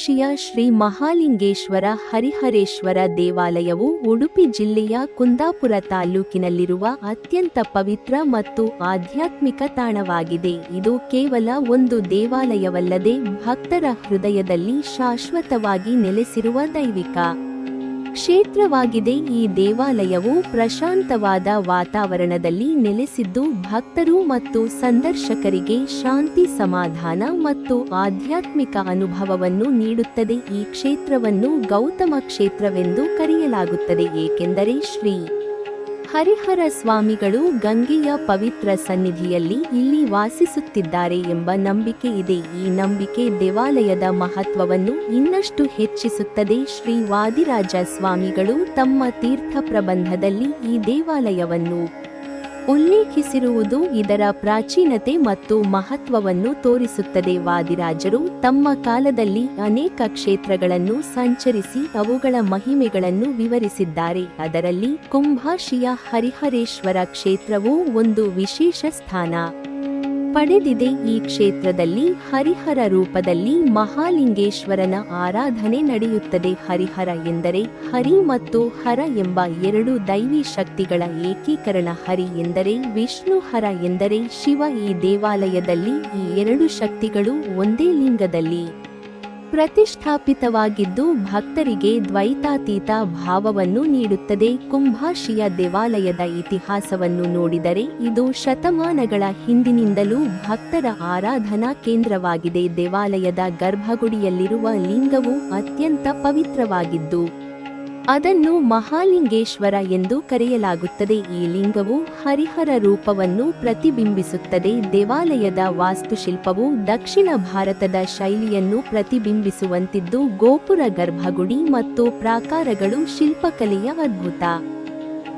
ಕುಂಭಾಶಿಯ ಶ್ರೀ ಮಹಾಲಿಂಗೇಶ್ವರ ಹರಿಹರೇಶ್ವರ ದೇವಾಲಯವು ಉಡುಪಿ ಜಿಲ್ಲೆಯ ಕುಂದಾಪುರ ತಾಲ್ಲೂಕಿನಲ್ಲಿರುವ ಅತ್ಯಂತ ಪವಿತ್ರ ಮತ್ತು ಆಧ್ಯಾತ್ಮಿಕ ತಾಣವಾಗಿದೆ. ಇದು ಕೇವಲ ಒಂದು ದೇವಾಲಯವಲ್ಲದೆ ಭಕ್ತರ ಹೃದಯದಲ್ಲಿ ಶಾಶ್ವತವಾಗಿ ನೆಲೆಸಿರುವ ದೈವಿಕ ಕ್ಷೇತ್ರವಾಗಿದೆ. ಈ ದೇವಾಲಯವು ಪ್ರಶಾಂತವಾದ ವಾತಾವರಣದಲ್ಲಿ ನೆಲೆಸಿದ್ದು ಭಕ್ತರು ಮತ್ತು ಸಂದರ್ಶಕರಿಗೆ ಶಾಂತಿ, ಸಮಾಧಾನ ಮತ್ತು ಆಧ್ಯಾತ್ಮಿಕ ಅನುಭವವನ್ನು ನೀಡುತ್ತದೆ. ಈ ಕ್ಷೇತ್ರವನ್ನು ಗೌತಮ ಕ್ಷೇತ್ರವೆಂದು ಕರೆಯಲಾಗುತ್ತದೆ ಏಕೆಂದರೆ ಶ್ರೀ ಹರಿಹರ ಸ್ವಾಮಿಗಳು ಗಂಗೆಯ ಪವಿತ್ರ ಸನ್ನಿಧಿಯಲ್ಲಿ ಇಲ್ಲಿ ವಾಸಿಸುತ್ತಿದ್ದಾರೆ ಎಂಬ ನಂಬಿಕೆ ಇದೆ. ಈ ನಂಬಿಕೆ ದೇವಾಲಯದ ಮಹತ್ವವನ್ನು ಇನ್ನಷ್ಟು ಹೆಚ್ಚಿಸುತ್ತದೆ. ಶ್ರೀ ವಾದಿರಾಜ ಸ್ವಾಮಿಗಳು ತಮ್ಮ ತೀರ್ಥ ಪ್ರಬಂಧದಲ್ಲಿ ಈ ದೇವಾಲಯವನ್ನು ಉಲ್ಲೇಖಿಸಿರುವುದು ಇದರ ಪ್ರಾಚೀನತೆ ಮತ್ತು ಮಹತ್ವವನ್ನು ತೋರಿಸುತ್ತದೆ. ವಾದಿರಾಜರು ತಮ್ಮ ಕಾಲದಲ್ಲಿ ಅನೇಕ ಕ್ಷೇತ್ರಗಳನ್ನು ಸಂಚರಿಸಿ ಅವುಗಳ ಮಹಿಮೆಗಳನ್ನು ವಿವರಿಸಿದ್ದಾರೆ. ಅದರಲ್ಲಿ ಕುಂಭಾಶಿಯ ಹರಿಹರೇಶ್ವರ ಕ್ಷೇತ್ರವು ಒಂದು ವಿಶೇಷ ಸ್ಥಾನ ಪಡೆದಿದೆ. ಈ ಕ್ಷೇತ್ರದಲ್ಲಿ ಹರಿಹರ ರೂಪದಲ್ಲಿ ಮಹಾಲಿಂಗೇಶ್ವರನ ಆರಾಧನೆ ನಡೆಯುತ್ತದೆ. ಹರಿಹರ ಎಂದರೆ ಹರಿ ಮತ್ತು ಹರ ಎಂಬ ಎರಡು ದೈವಿ ಶಕ್ತಿಗಳ ಏಕೀಕರಣ. ಹರಿ ಎಂದರೆ ವಿಷ್ಣು, ಹರ ಎಂದರೆ ಶಿವ. ಈ ದೇವಾಲಯದಲ್ಲಿ ಈ ಎರಡು ಶಕ್ತಿಗಳು ಒಂದೇ ಲಿಂಗದಲ್ಲಿ ಪ್ರತಿಷ್ಠಾಪಿತವಾಗಿದ್ದು ಭಕ್ತರಿಗೆ ದ್ವೈತಾತೀತ ಭಾವವನ್ನು ನೀಡುತ್ತದೆ. ಕುಂಭಾಶಿಯ ದೇವಾಲಯದ ಇತಿಹಾಸವನ್ನು ನೋಡಿದರೆ ಇದು ಶತಮಾನಗಳ ಹಿಂದಿನಿಂದಲೂ ಭಕ್ತರ ಆರಾಧನಾ ಕೇಂದ್ರವಾಗಿದೆ. ದೇವಾಲಯದ ಗರ್ಭಗುಡಿಯಲ್ಲಿರುವ ಲಿಂಗವು ಅತ್ಯಂತ ಪವಿತ್ರವಾಗಿದ್ದು ಅದನ್ನು ಮಹಾಲಿಂಗೇಶ್ವರ ಎಂದು ಕರೆಯಲಾಗುತ್ತದೆ. ಈ ಲಿಂಗವು ಹರಿಹರ ರೂಪವನ್ನು ಪ್ರತಿಬಿಂಬಿಸುತ್ತದೆ. ದೇವಾಲಯದ ವಾಸ್ತುಶಿಲ್ಪವು ದಕ್ಷಿಣ ಭಾರತದ ಶೈಲಿಯನ್ನು ಪ್ರತಿಬಿಂಬಿಸುವಂತಿದ್ದು ಗೋಪುರ, ಗರ್ಭಗುಡಿ ಮತ್ತು ಪ್ರಾಕಾರಗಳು ಶಿಲ್ಪಕಲೆಯ ಅದ್ಭುತ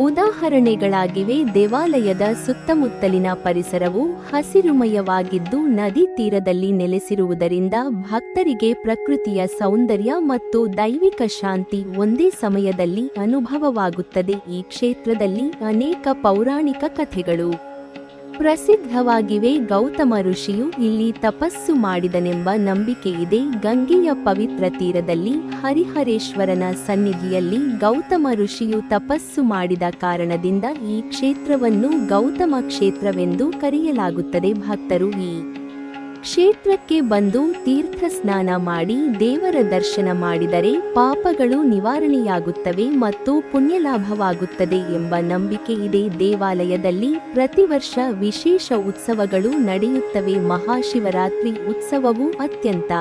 ಉದಾಹರಣೆಗಳಾಗಿವೆ. ದೇವಾಲಯದ ಸುತ್ತಮುತ್ತಲಿನ ಪರಿಸರವು ಹಸಿರುಮಯವಾಗಿದ್ದು ನದಿ ತೀರದಲ್ಲಿ ನೆಲೆಸಿರುವುದರಿಂದ ಭಕ್ತರಿಗೆ ಪ್ರಕೃತಿಯ ಸೌಂದರ್ಯ ಮತ್ತು ದೈವಿಕ ಶಾಂತಿ ಒಂದೇ ಸಮಯದಲ್ಲಿ ಅನುಭವವಾಗುತ್ತದೆ. ಈ ಕ್ಷೇತ್ರದಲ್ಲಿ ಅನೇಕ ಪೌರಾಣಿಕ ಕಥೆಗಳು ಪ್ರಸಿದ್ಧವಾಗಿವೆ. ಗೌತಮ ಋಷಿಯು ಇಲ್ಲಿ ತಪಸ್ಸು ಮಾಡಿದನೆಂಬ ನಂಬಿಕೆ ಇದೆ. ಗಂಗೆಯ ಪವಿತ್ರ ತೀರದಲ್ಲಿ ಹರಿಹರೇಶ್ವರನ ಸನ್ನಿಧಿಯಲ್ಲಿ ಗೌತಮ ಋಷಿಯು ತಪಸ್ಸು ಮಾಡಿದ ಕಾರಣದಿಂದ ಈ ಕ್ಷೇತ್ರವನ್ನು ಗೌತಮ ಕ್ಷೇತ್ರವೆಂದು ಕರೆಯಲಾಗುತ್ತದೆ. ಭಕ್ತರು ಈ ಕ್ಷೇತ್ರಕ್ಕೆ ಬಂದು ತೀರ್ಥ ಸ್ನಾನ ಮಾಡಿ ದೇವರ ದರ್ಶನ ಮಾಡಿದರೆ ಪಾಪಗಳು ನಿವಾರಣೆಯಾಗುತ್ತವೆ ಮತ್ತು ಪುಣ್ಯಲಾಭವಾಗುತ್ತದೆ ಎಂಬ ನಂಬಿಕೆ ಇದೆ. ದೇವಾಲಯದಲ್ಲಿ ಪ್ರತಿ ವರ್ಷ ವಿಶೇಷ ಉತ್ಸವಗಳು ನಡೆಯುತ್ತವೆ. ಮಹಾಶಿವರಾತ್ರಿ ಉತ್ಸವವು ಅತ್ಯಂತ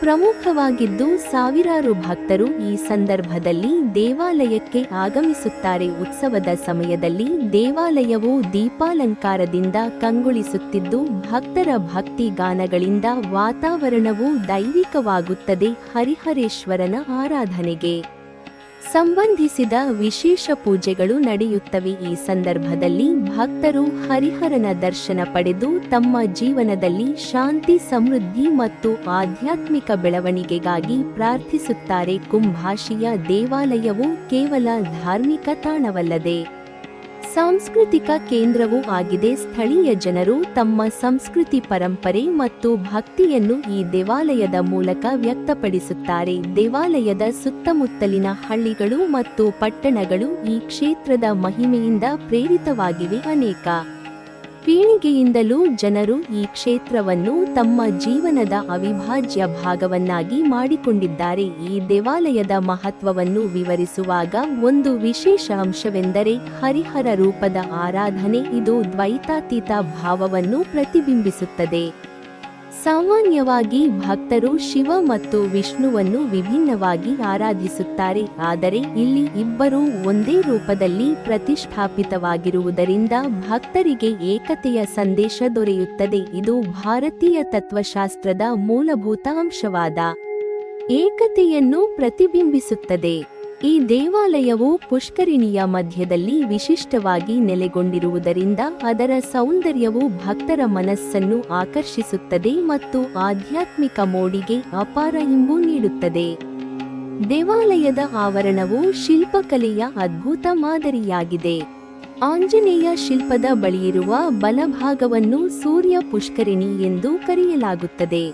ಪ್ರಮುಖವಾಗಿದ್ದು ಸಾವಿರಾರು ಭಕ್ತರು ಈ ಸಂದರ್ಭದಲ್ಲಿ ದೇವಾಲಯಕ್ಕೆ ಆಗಮಿಸುತ್ತಾರೆ. ಉತ್ಸವದ ಸಮಯದಲ್ಲಿ ದೇವಾಲಯವು ದೀಪಾಲಂಕಾರದಿಂದ ಕಂಗೊಳಿಸುತ್ತಿದ್ದು ಭಕ್ತರ ಭಕ್ತಿ ಗಾನಗಳಿಂದ ವಾತಾವರಣವು ದೈವಿಕವಾಗುತ್ತದೆ. ಹರಿಹರೇಶ್ವರನ ಆರಾಧನೆಗೆ ಸಂಬಂಧಿಸಿದ ವಿಶೇಷ ಪೂಜೆಗಳು ನಡೆಯುತ್ತವೆ. ಈ ಸಂದರ್ಭದಲ್ಲಿ ಭಕ್ತರು ಹರಿಹರನ ದರ್ಶನ ಪಡೆದು ತಮ್ಮ ಜೀವನದಲ್ಲಿ ಶಾಂತಿ, ಸಮೃದ್ಧಿ ಮತ್ತು ಆಧ್ಯಾತ್ಮಿಕ ಬೆಳವಣಿಗೆಗಾಗಿ ಪ್ರಾರ್ಥಿಸುತ್ತಾರೆ. ಕುಂಭಾಶಿಯ ದೇವಾಲಯವು ಕೇವಲ ಧಾರ್ಮಿಕ ತಾಣವಲ್ಲದೆ ಸಾಂಸ್ಕೃತಿಕ ಕೇಂದ್ರವೂ ಆಗಿದೆ. ಸ್ಥಳೀಯ ಜನರು ತಮ್ಮ ಸಂಸ್ಕೃತಿ, ಪರಂಪರೆ ಮತ್ತು ಭಕ್ತಿಯನ್ನು ಈ ದೇವಾಲಯದ ಮೂಲಕ ವ್ಯಕ್ತಪಡಿಸುತ್ತಾರೆ. ದೇವಾಲಯದ ಸುತ್ತಮುತ್ತಲಿನ ಹಳ್ಳಿಗಳು ಮತ್ತು ಪಟ್ಟಣಗಳು ಈ ಕ್ಷೇತ್ರದ ಮಹಿಮೆಯಿಂದ ಪ್ರೇರಿತವಾಗಿವೆ. ಅನೇಕ ಪೀಳಿಗೆಯಿಂದಲೂ ಜನರು ಈ ಕ್ಷೇತ್ರವನ್ನು ತಮ್ಮ ಜೀವನದ ಅವಿಭಾಜ್ಯ ಭಾಗವನ್ನಾಗಿ ಮಾಡಿಕೊಂಡಿದ್ದಾರೆ. ಈ ದೇವಾಲಯದ ಮಹತ್ವವನ್ನು ವಿವರಿಸುವಾಗ ಒಂದು ವಿಶೇಷ ಅಂಶವೆಂದರೆ ಹರಿಹರ ರೂಪದ ಆರಾಧನೆ. ಇದು ದ್ವೈತಾತೀತ ಭಾವವನ್ನು ಪ್ರತಿಬಿಂಬಿಸುತ್ತದೆ. ಸಾಮಾನ್ಯವಾಗಿ ಭಕ್ತರು ಶಿವ ಮತ್ತು ವಿಷ್ಣುವನ್ನು ವಿಭಿನ್ನವಾಗಿ ಆರಾಧಿಸುತ್ತಾರೆ, ಆದರೆ ಇಲ್ಲಿ ಇಬ್ಬರೂ ಒಂದೇ ರೂಪದಲ್ಲಿ ಪ್ರತಿಷ್ಠಾಪಿತವಾಗಿರುವುದರಿಂದ ಭಕ್ತರಿಗೆ ಏಕತೆಯ ಸಂದೇಶ ದೊರೆಯುತ್ತದೆ. ಇದು ಭಾರತೀಯ ತತ್ವಶಾಸ್ತ್ರದ ಮೂಲಭೂತ ಅಂಶವಾದ ಏಕತೆಯನ್ನು ಪ್ರತಿಬಿಂಬಿಸುತ್ತದೆ. ಈ ದೇವಾಲಯವು ಪುಷ್ಕರಿಣಿಯ ಮಧ್ಯದಲ್ಲಿ ವಿಶಿಷ್ಟವಾಗಿ ನೆಲೆಗೊಂಡಿರುವುದರಿಂದ ಅದರ ಸೌಂದರ್ಯವು ಭಕ್ತರ ಮನಸ್ಸನ್ನು ಆಕರ್ಷಿಸುತ್ತದೆ ಮತ್ತು ಆಧ್ಯಾತ್ಮಿಕ ಮೋಡಿಗೆ ಅಪಾರ ಇಂಬು ನೀಡುತ್ತದೆ. ದೇವಾಲಯದ ಆವರಣವು ಶಿಲ್ಪಕಲೆಯ ಅದ್ಭುತ ಮಾದರಿಯಾಗಿದೆ. ಆಂಜನೇಯ ಶಿಲ್ಪದ ಬಳಿಯಿರುವ ಬಲಭಾಗವನ್ನು ಸೂರ್ಯ ಪುಷ್ಕರಿಣಿ ಎಂದು ಕರೆಯಲಾಗುತ್ತದೆ.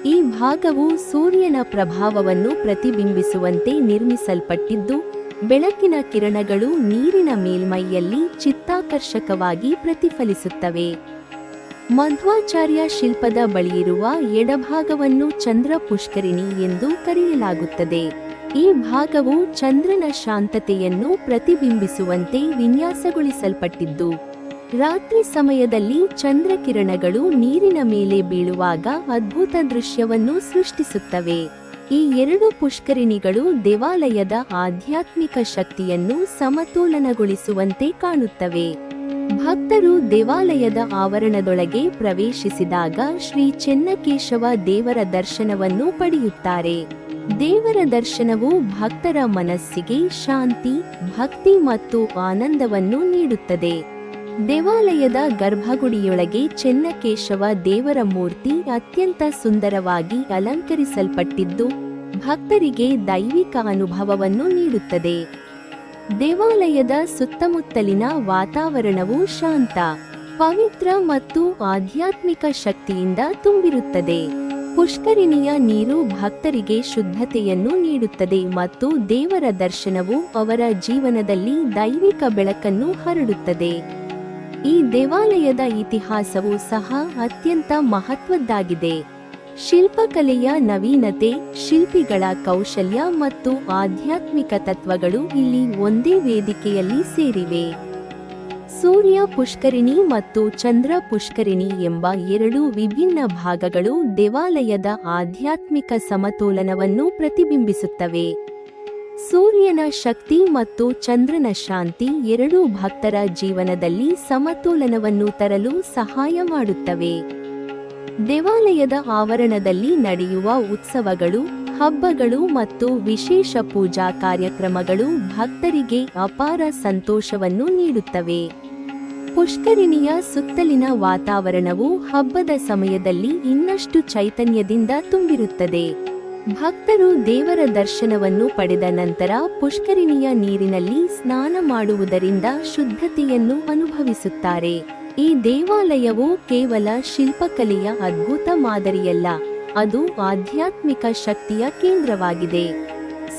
ಈ ಭಾಗವು ಸೂರ್ಯನ ಪ್ರಭಾವವನ್ನು ಪ್ರತಿಬಿಂಬಿಸುವಂತೆ ನಿರ್ಮಿಸಲ್ಪಟ್ಟಿದ್ದು, ಬೆಳಕಿನ ಕಿರಣಗಳು ನೀರಿನ ಮೇಲ್ಮೈಯಲ್ಲಿ ಚಿತ್ತಾಕರ್ಷಕವಾಗಿ ಪ್ರತಿಫಲಿಸುತ್ತವೆ. ಮಧ್ವಾಚಾರ್ಯ ಶಿಲ್ಪದ ಬಳಿಯಿರುವ ಎಡಭಾಗವನ್ನು ಚಂದ್ರ ಪುಷ್ಕರಿಣಿ ಎಂದು ಕರೆಯಲಾಗುತ್ತದೆ. ಈ ಭಾಗವು ಚಂದ್ರನ ಶಾಂತತೆಯನ್ನು ಪ್ರತಿಬಿಂಬಿಸುವಂತೆ ವಿನ್ಯಾಸಗೊಳಿಸಲ್ಪಟ್ಟಿದ್ದು, ರಾತ್ರಿ ಸಮಯದಲ್ಲಿ ಚಂದ್ರಕಿರಣಗಳು ನೀರಿನ ಮೇಲೆ ಬೀಳುವಾಗ ಅದ್ಭುತ ದೃಶ್ಯವನ್ನು ಸೃಷ್ಟಿಸುತ್ತವೆ. ಈ ಎರಡು ಪುಷ್ಕರಿಣಿಗಳು ದೇವಾಲಯದ ಆಧ್ಯಾತ್ಮಿಕ ಶಕ್ತಿಯನ್ನು ಸಮತೋಲನಗೊಳಿಸುವಂತೆ ಕಾಣುತ್ತವೆ. ಭಕ್ತರು ದೇವಾಲಯದ ಆವರಣದೊಳಗೆ ಪ್ರವೇಶಿಸಿದಾಗ ಶ್ರೀ ಚೆನ್ನಕೇಶವ ದೇವರ ದರ್ಶನವನ್ನು ಪಡೆಯುತ್ತಾರೆ. ದೇವರ ದರ್ಶನವು ಭಕ್ತರ ಮನಸ್ಸಿಗೆ ಶಾಂತಿ, ಭಕ್ತಿ ಮತ್ತು ಆನಂದವನ್ನು ನೀಡುತ್ತದೆ. ದೇವಾಲಯದ ಗರ್ಭಗುಡಿಯೊಳಗೆ ಚೆನ್ನಕೇಶವ ದೇವರ ಮೂರ್ತಿ ಅತ್ಯಂತ ಸುಂದರವಾಗಿ ಅಲಂಕರಿಸಲ್ಪಟ್ಟಿದ್ದು, ಭಕ್ತರಿಗೆ ದೈವಿಕ ಅನುಭವವನ್ನು ನೀಡುತ್ತದೆ. ದೇವಾಲಯದ ಸುತ್ತಮುತ್ತಲಿನ ವಾತಾವರಣವು ಶಾಂತ, ಪವಿತ್ರ ಮತ್ತು ಆಧ್ಯಾತ್ಮಿಕ ಶಕ್ತಿಯಿಂದ ತುಂಬಿರುತ್ತದೆ. ಪುಷ್ಕರಿಣಿಯ ನೀರು ಭಕ್ತರಿಗೆ ಶುದ್ಧತೆಯನ್ನು ನೀಡುತ್ತದೆ ಮತ್ತು ದೇವರ ದರ್ಶನವು ಅವರ ಜೀವನದಲ್ಲಿ ದೈವಿಕ ಬೆಳಕನ್ನು ಹರಡುತ್ತದೆ. ಈ ದೇವಾಲಯದ ಇತಿಹಾಸವೂ ಸಹ ಅತ್ಯಂತ ಮಹತ್ವದ್ದಾಗಿದೆ. ಶಿಲ್ಪಕಲೆಯ ನವೀನತೆ, ಶಿಲ್ಪಿಗಳ ಕೌಶಲ್ಯ ಮತ್ತು ಆಧ್ಯಾತ್ಮಿಕ ತತ್ವಗಳು ಇಲ್ಲಿ ಒಂದೇ ವೇದಿಕೆಯಲ್ಲಿ ಸೇರಿವೆ. ಸೂರ್ಯ ಪುಷ್ಕರಿಣಿ ಮತ್ತು ಚಂದ್ರ ಪುಷ್ಕರಿಣಿ ಎಂಬ ಎರಡು ವಿಭಿನ್ನ ಭಾಗಗಳು ದೇವಾಲಯದ ಆಧ್ಯಾತ್ಮಿಕ ಸಮತೋಲನವನ್ನು ಪ್ರತಿಬಿಂಬಿಸುತ್ತವೆ. ಸೂರ್ಯನ ಶಕ್ತಿ ಮತ್ತು ಚಂದ್ರನ ಶಾಂತಿ ಎರಡೂ ಭಕ್ತರ ಜೀವನದಲ್ಲಿ ಸಮತೋಲನವನ್ನು ತರಲು ಸಹಾಯ ಮಾಡುತ್ತವೆ. ದೇವಾಲಯದ ಆವರಣದಲ್ಲಿ ನಡೆಯುವ ಉತ್ಸವಗಳು, ಹಬ್ಬಗಳು ಮತ್ತು ವಿಶೇಷ ಪೂಜಾ ಕಾರ್ಯಕ್ರಮಗಳು ಭಕ್ತರಿಗೆ ಅಪಾರ ಸಂತೋಷವನ್ನು ನೀಡುತ್ತವೆ. ಪುಷ್ಕರಿಣಿಯ ಸುತ್ತಲಿನ ವಾತಾವರಣವು ಹಬ್ಬದ ಸಮಯದಲ್ಲಿ ಇನ್ನಷ್ಟು ಚೈತನ್ಯದಿಂದ ತುಂಬಿರುತ್ತದೆ. ಭಕ್ತರು ದೇವರ ದರ್ಶನವನ್ನು ಪಡೆದ ನಂತರ ಪುಷ್ಕರಿಣಿಯ ನೀರಿನಲ್ಲಿ ಸ್ನಾನ ಮಾಡುವುದರಿಂದ ಶುದ್ಧತೆಯನ್ನು ಅನುಭವಿಸುತ್ತಾರೆ. ಈ ದೇವಾಲಯವು ಕೇವಲ ಶಿಲ್ಪಕಲೆಯ ಅದ್ಭುತ ಮಾದರಿಯಲ್ಲ, ಅದು ಆಧ್ಯಾತ್ಮಿಕ ಶಕ್ತಿಯ ಕೇಂದ್ರವಾಗಿದೆ.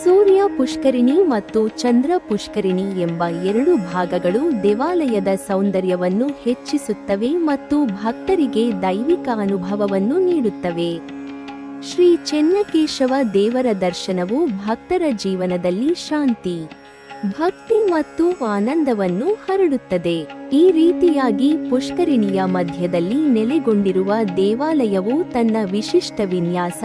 ಸೂರ್ಯ ಪುಷ್ಕರಿಣಿ ಮತ್ತು ಚಂದ್ರ ಪುಷ್ಕರಿಣಿ ಎಂಬ ಎರಡು ಭಾಗಗಳು ದೇವಾಲಯದ ಸೌಂದರ್ಯವನ್ನು ಹೆಚ್ಚಿಸುತ್ತವೆ ಮತ್ತು ಭಕ್ತರಿಗೆ ದೈವಿಕ ಅನುಭವವನ್ನು ನೀಡುತ್ತವೆ. ಶ್ರೀ ಚೆನ್ನಕೇಶವ ದೇವರ ದರ್ಶನವು ಭಕ್ತರ ಜೀವನದಲ್ಲಿ ಶಾಂತಿ, ಭಕ್ತಿ ಮತ್ತು ಆನಂದವನ್ನು ಹರಡುತ್ತದೆ. ಈ ರೀತಿಯಾಗಿ ಪುಷ್ಕರಿಣಿಯ ಮಧ್ಯದಲ್ಲಿ ನೆಲೆಗೊಂಡಿರುವ ದೇವಾಲಯವು ತನ್ನ ವಿಶಿಷ್ಟ ವಿನ್ಯಾಸ,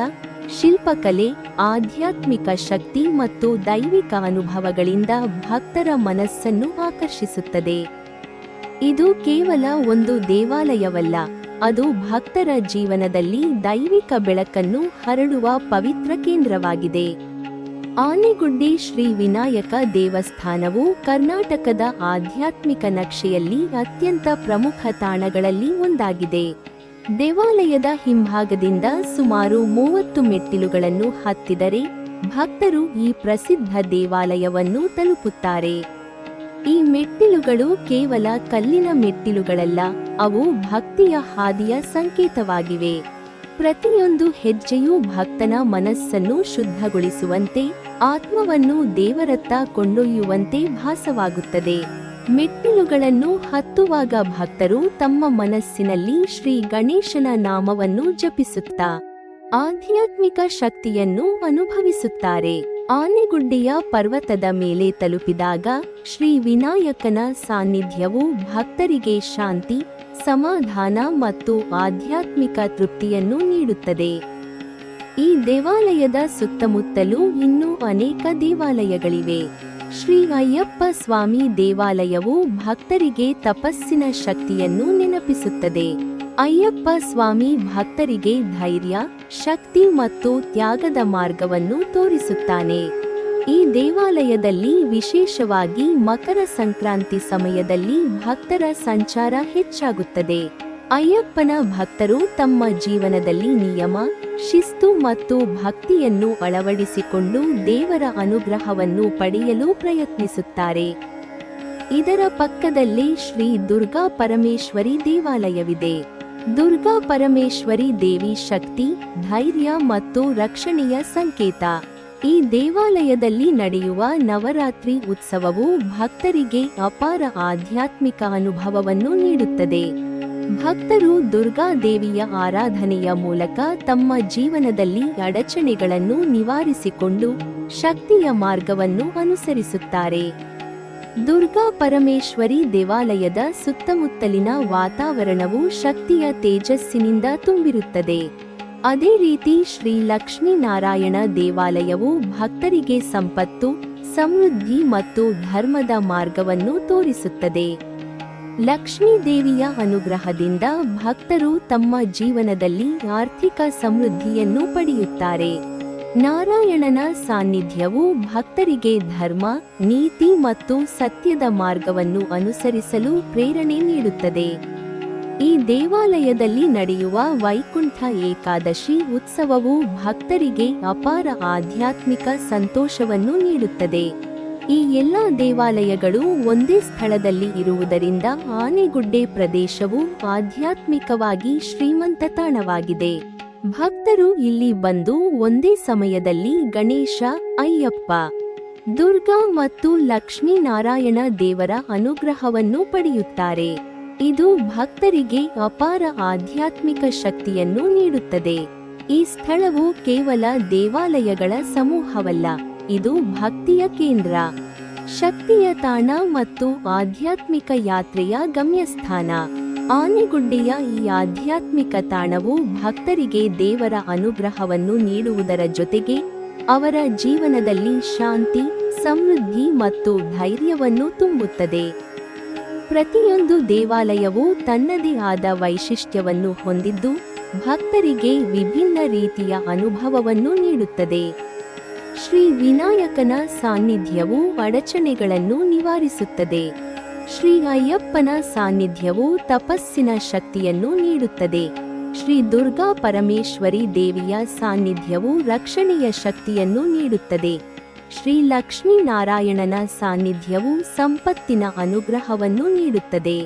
ಶಿಲ್ಪಕಲೆ, ಆಧ್ಯಾತ್ಮಿಕ ಶಕ್ತಿ ಮತ್ತು ದೈವಿಕ ಅನುಭವಗಳಿಂದ ಭಕ್ತರ ಮನಸ್ಸನ್ನು ಆಕರ್ಷಿಸುತ್ತದೆ. ಇದು ಕೇವಲ ಒಂದು ದೇವಾಲಯವಲ್ಲ, ಅದು ಭಕ್ತರ ಜೀವನದಲ್ಲಿ ದೈವಿಕ ಬೆಳಕನ್ನು ಹರಡುವ ಪವಿತ್ರ ಕೇಂದ್ರವಾಗಿದೆ. ಆನೆಗುಡ್ಡೆ ಶ್ರೀ ವಿನಾಯಕ ದೇವಸ್ಥಾನವು ಕರ್ನಾಟಕದ ಆಧ್ಯಾತ್ಮಿಕ ನಕ್ಷೆಯಲ್ಲಿ ಅತ್ಯಂತ ಪ್ರಮುಖ ತಾಣಗಳಲ್ಲಿ ಒಂದಾಗಿದೆ. ದೇವಾಲಯದ ಹಿಂಭಾಗದಿಂದ ಸುಮಾರು 30 ಮೆಟ್ಟಿಲುಗಳನ್ನು ಹತ್ತಿದರೆ ಭಕ್ತರು ಈ ಪ್ರಸಿದ್ಧ ದೇವಾಲಯವನ್ನು ತಲುಪುತ್ತಾರೆ. ಈ ಮೆಟ್ಟಿಲುಗಳು ಕೇವಲ ಕಲ್ಲಿನ ಮೆಟ್ಟಿಲುಗಳಲ್ಲ, ಅವು ಭಕ್ತಿಯ ಹಾದಿಯ ಸಂಕೇತವಾಗಿವೆ. ಪ್ರತಿಯೊಂದು ಹೆಜ್ಜೆಯೂ ಭಕ್ತನ ಮನಸ್ಸನ್ನು ಶುದ್ಧಗೊಳಿಸುವಂತೆ, ಆತ್ಮವನ್ನು ದೇವರತ್ತ ಕೊಂಡೊಯ್ಯುವಂತೆ ಭಾಸವಾಗುತ್ತದೆ. ಮೆಟ್ಟಿಲುಗಳನ್ನು ಹತ್ತುವಾಗ ಭಕ್ತರು ತಮ್ಮ ಮನಸ್ಸಿನಲ್ಲಿ ಶ್ರೀ ಗಣೇಶನ ನಾಮವನ್ನು ಜಪಿಸುತ್ತಾ ಆಧ್ಯಾತ್ಮಿಕ ಶಕ್ತಿಯನ್ನು ಅನುಭವಿಸುತ್ತಾರೆ. ಆನೆಗುಡ್ಡೆಯ ಪರ್ವತದ ಮೇಲೆ ತಲುಪಿದಾಗ ಶ್ರೀ ವಿನಾಯಕನ ಸಾನ್ನಿಧ್ಯವು ಭಕ್ತರಿಗೆ ಶಾಂತಿ, ಸಮಾಧಾನ ಮತ್ತು ಆಧ್ಯಾತ್ಮಿಕ ತೃಪ್ತಿಯನ್ನು ನೀಡುತ್ತದೆ. ಈ ದೇವಾಲಯದ ಸುತ್ತಮುತ್ತಲೂ ಇನ್ನೂ ಅನೇಕ ದೇವಾಲಯಗಳಿವೆ. ಶ್ರೀ ಅಯ್ಯಪ್ಪ ಸ್ವಾಮಿ ದೇವಾಲಯವು ಭಕ್ತರಿಗೆ ತಪಸ್ಸಿನ ಶಕ್ತಿಯನ್ನು ನೆನಪಿಸುತ್ತದೆ. ಅಯ್ಯಪ್ಪ ಸ್ವಾಮಿ ಭಕ್ತರಿಗೆ ಧೈರ್ಯ, ಶಕ್ತಿ ಮತ್ತು ತ್ಯಾಗದ ಮಾರ್ಗವನ್ನು ತೋರಿಸುತ್ತಾನೆ. ಈ ದೇವಾಲಯದಲ್ಲಿ ವಿಶೇಷವಾಗಿ ಮಕರ ಸಂಕ್ರಾಂತಿ ಸಮಯದಲ್ಲಿ ಭಕ್ತರ ಸಂಚಾರ ಹೆಚ್ಚಾಗುತ್ತದೆ. ಅಯ್ಯಪ್ಪನ ಭಕ್ತರು ತಮ್ಮ ಜೀವನದಲ್ಲಿ ನಿಯಮ, ಶಿಸ್ತು ಮತ್ತು ಭಕ್ತಿಯನ್ನು ಅಳವಡಿಸಿಕೊಂಡು ದೇವರ ಅನುಗ್ರಹವನ್ನು ಪಡೆಯಲು ಪ್ರಯತ್ನಿಸುತ್ತಾರೆ. ಇದರ ಪಕ್ಕದಲ್ಲೇ ಶ್ರೀ ದುರ್ಗಾ ಪರಮೇಶ್ವರಿ ದೇವಾಲಯವಿದೆ. ದುರ್ಗಾ ಪರಮೇಶ್ವರಿ ದೇವಿ ಶಕ್ತಿ, ಧೈರ್ಯ ಮತ್ತು ರಕ್ಷಣೆಯ ಸಂಕೇತ. ಈ ದೇವಾಲಯದಲ್ಲಿ ನಡೆಯುವ ನವರಾತ್ರಿ ಉತ್ಸವವು ಭಕ್ತರಿಗೆ ಅಪಾರ ಆಧ್ಯಾತ್ಮಿಕ ಅನುಭವವನ್ನು ನೀಡುತ್ತದೆ. ಭಕ್ತರು ದುರ್ಗಾ ದೇವಿಯ ಆರಾಧನೆಯ ಮೂಲಕ ತಮ್ಮ ಜೀವನದಲ್ಲಿ ಅಡಚಣೆಗಳನ್ನು ನಿವಾರಿಸಿಕೊಂಡು ಶಕ್ತಿಯ ಮಾರ್ಗವನ್ನು ಅನುಸರಿಸುತ್ತಾರೆ. ದುರ್ಗಾ ಪರಮೇಶ್ವರಿ ದೇವಾಲಯದ ಸುತ್ತಮುತ್ತಲಿನ ವಾತಾವರಣವು ಶಕ್ತಿಯ ತೇಜಸ್ಸಿನಿಂದ ತುಂಬಿರುತ್ತದೆ. ಅದೇ ರೀತಿ ಶ್ರೀ ಲಕ್ಷ್ಮೀನಾರಾಯಣ ದೇವಾಲಯವು ಭಕ್ತರಿಗೆ ಸಂಪತ್ತು, ಸಮೃದ್ಧಿ ಮತ್ತು ಧರ್ಮದ ಮಾರ್ಗವನ್ನು ತೋರಿಸುತ್ತದೆ. ಲಕ್ಷ್ಮೀ ದೇವಿಯ ಅನುಗ್ರಹದಿಂದ ಭಕ್ತರು ತಮ್ಮ ಜೀವನದಲ್ಲಿ ಆರ್ಥಿಕ ಸಮೃದ್ಧಿಯನ್ನು ಪಡೆಯುತ್ತಾರೆ. ನಾರಾಯಣನ ಸಾನ್ನಿಧ್ಯವು ಭಕ್ತರಿಗೆ ಧರ್ಮ, ನೀತಿ ಮತ್ತು ಸತ್ಯದ ಮಾರ್ಗವನ್ನು ಅನುಸರಿಸಲು ಪ್ರೇರಣೆ ನೀಡುತ್ತದೆ. ಈ ದೇವಾಲಯದಲ್ಲಿ ನಡೆಯುವ ವೈಕುಂಠ ಏಕಾದಶಿ ಉತ್ಸವವು ಭಕ್ತರಿಗೆ ಅಪಾರ ಆಧ್ಯಾತ್ಮಿಕ ಸಂತೋಷವನ್ನು ನೀಡುತ್ತದೆ. ಈ ಎಲ್ಲ ದೇವಾಲಯಗಳು ಒಂದೇ ಸ್ಥಳದಲ್ಲಿ ಇರುವುದರಿಂದ ಆನೆಗುಡ್ಡೆ ಪ್ರದೇಶವು ಆಧ್ಯಾತ್ಮಿಕವಾಗಿ ಶ್ರೀಮಂತ ತಾಣವಾಗಿದೆ. ಭಕ್ತರು ಇಲ್ಲಿ ಬಂದು ಒಂದೇ ಸಮಯದಲ್ಲಿ ಗಣೇಶ, ಅಯ್ಯಪ್ಪ, ದುರ್ಗಾ ಮತ್ತು ಲಕ್ಷ್ಮೀನಾರಾಯಣ ದೇವರ ಅನುಗ್ರಹವನ್ನು ಪಡೆಯುತ್ತಾರೆ. ಇದು ಭಕ್ತರಿಗೆ ಅಪಾರ ಆಧ್ಯಾತ್ಮಿಕ ಶಕ್ತಿಯನ್ನು ನೀಡುತ್ತದೆ. ಈ ಸ್ಥಳವು ಕೇವಲ ದೇವಾಲಯಗಳ ಸಮೂಹವಲ್ಲ, ಇದು ಭಕ್ತಿಯ ಕೇಂದ್ರ, ಶಕ್ತಿಯ ತಾಣ ಮತ್ತು ಆಧ್ಯಾತ್ಮಿಕ ಯಾತ್ರೆಯ ಗಮ್ಯಸ್ಥಾನ. ಆನೆಗುಡ್ಡೆಯ ಈ ಆಧ್ಯಾತ್ಮಿಕ ತಾಣವು ಭಕ್ತರಿಗೆ ದೇವರ ಅನುಗ್ರಹವನ್ನು ನೀಡುವುದರ ಜೊತೆಗೆ ಅವರ ಜೀವನದಲ್ಲಿ ಶಾಂತಿ, ಸಮೃದ್ಧಿ ಮತ್ತು ಧೈರ್ಯವನ್ನು ತುಂಬುತ್ತದೆ. ಪ್ರತಿಯೊಂದು ದೇವಾಲಯವೂ ತನ್ನದೇ ಆದ ವೈಶಿಷ್ಟ್ಯವನ್ನು ಹೊಂದಿದ್ದು ಭಕ್ತರಿಗೆ ವಿಭಿನ್ನ ರೀತಿಯ ಅನುಭವವನ್ನು ನೀಡುತ್ತದೆ. ಶ್ರೀ ವಿನಾಯಕನ ಸಾನ್ನಿಧ್ಯವು ಅಡಚಣೆಗಳನ್ನು ನಿವಾರಿಸುತ್ತದೆ. ಶ್ರೀ ಅಯ್ಯಪ್ಪನ ಸಾನ್ನಿಧ್ಯವು ತಪಸ್ಸಿನ ಶಕ್ತಿಯನ್ನು ನೀಡುತ್ತದೆ. ಶ್ರೀ ದುರ್ಗಾ ಪರಮೇಶ್ವರಿ ದೇವಿಯ ಸಾನ್ನಿಧ್ಯವು ರಕ್ಷಣೆಯ ಶಕ್ತಿಯನ್ನು ನೀಡುತ್ತದೆ. ಶ್ರೀ ಲಕ್ಷ್ಮೀನಾರಾಯಣನ ಸಾನ್ನಿಧ್ಯವು ಸಂಪತ್ತಿನ ಅನುಗ್ರಹವನ್ನು ನೀಡುತ್ತದೆ.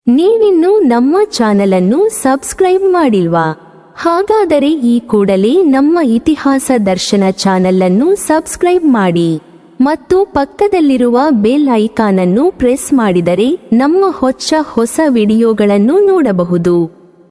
ನೀವಿನ್ನೂ ನಮ್ಮ ಚಾನೆಲ್ ಅನ್ನು ಸಬ್ಸ್ಕ್ರೈಬ್ ಮಾಡಿಲ್ವಾ? ಹಾಗಾದರೆ ಈ ಕೂಡಲೇ ನಮ್ಮ ಇತಿಹಾಸ ದರ್ಶನ ಚಾನೆಲ್ ಅನ್ನು ಸಬ್ಸ್ಕ್ರೈಬ್ ಮಾಡಿ ಮತ್ತು ಪಕ್ಕದಲ್ಲಿರುವ ಬೆಲ್ ಐಕಾನ್ ಅನ್ನು ಪ್ರೆಸ್ ಮಾಡಿದರೆ ನಮ್ಮ ಹೊಸ ವಿಡಿಯೋಗಳನ್ನು ನೋಡಬಹುದು.